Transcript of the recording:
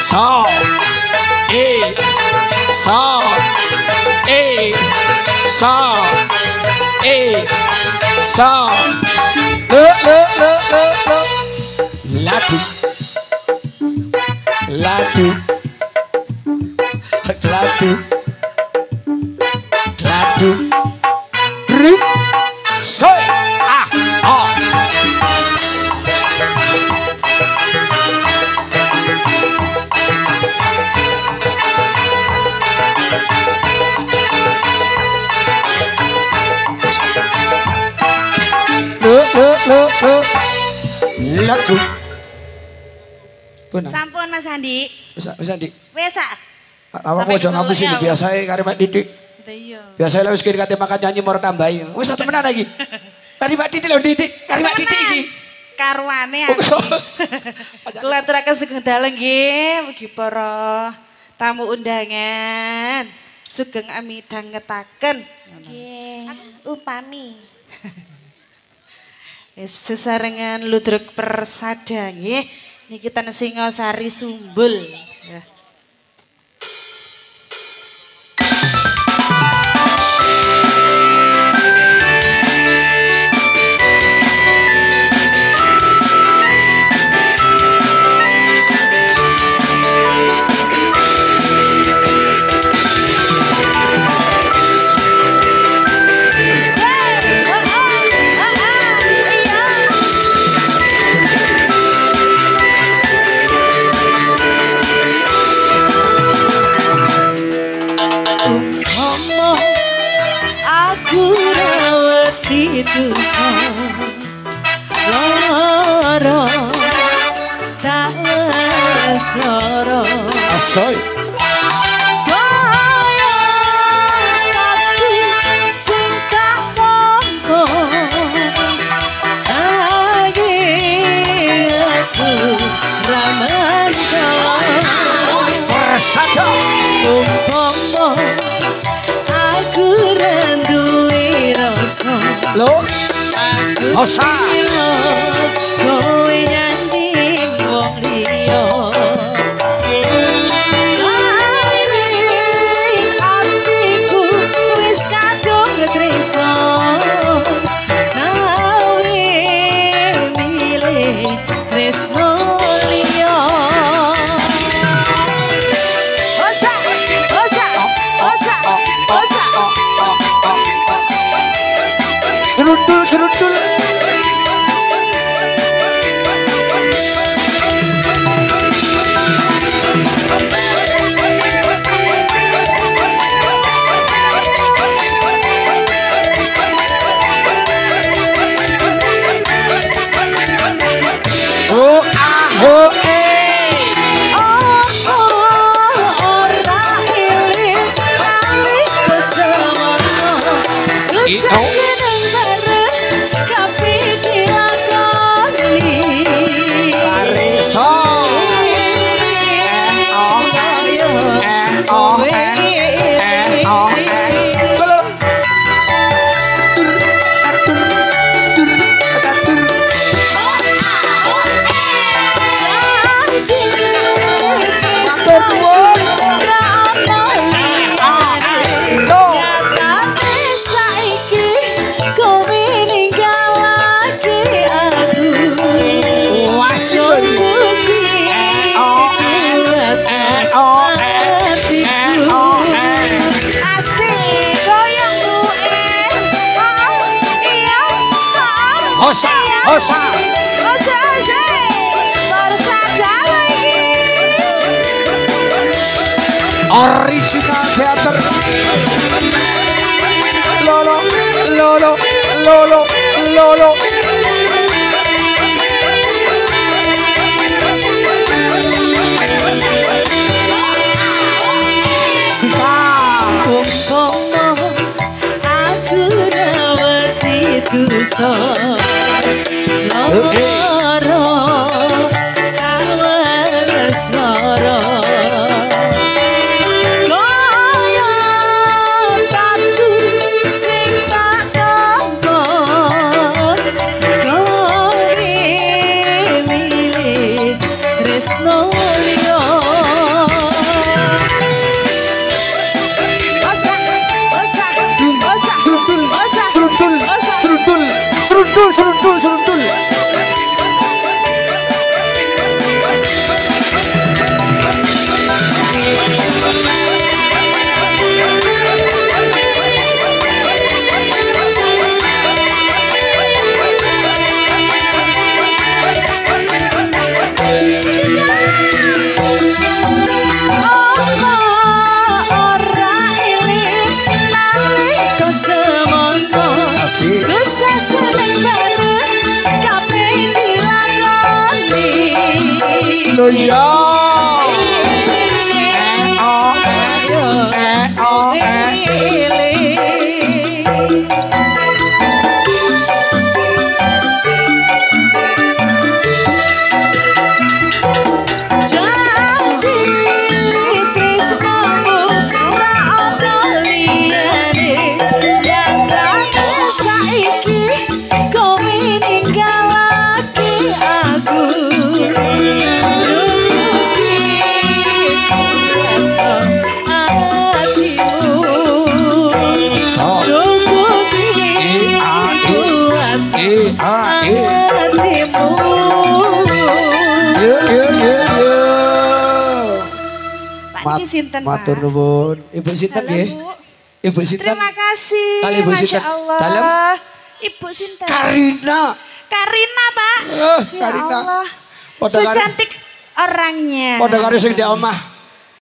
so so so so ladu ladu ladu ladu soy oh lagu sampun Mas Andi Mas Andi wes apa aja ngapusi biasae kare Mbak Didik biasae lek wis kate makan nyanyi mau tambahi wis temenan lagi kare Mbak Didik lho Didik kare Mbak Didik iki karwane aku kula aturaken sugeng dalem nggih mugi para tamu undangan sugeng amidhangetaken nggih upami sesarengan ludruk persada nggih niki ten Singosari Sumbul ya. Asoy kaya aku sing tak mampu lagi aku ramanda persada umpama aku randuwe rasa lo osa kowe nyanding wong liya serundul oh ah oh Osa, osa, osa, osa, persada lagi. Original theater. Lolo, lolo, lolo, lolo. Suka. Umpama aku rawati dosa. Loro awal soro kaya tatu sing tak tampon kowe milih tresno liya lo ya. Matur nuwun. Ibu sinten nggih? Ibu sinten? Terima kasih. Kali Ibu sinten? Dalem? Ibu sinten? Karina. Karina, Pak. Karina. Ya Allah. Secantik orangnya. Padha karo sing ndek omah.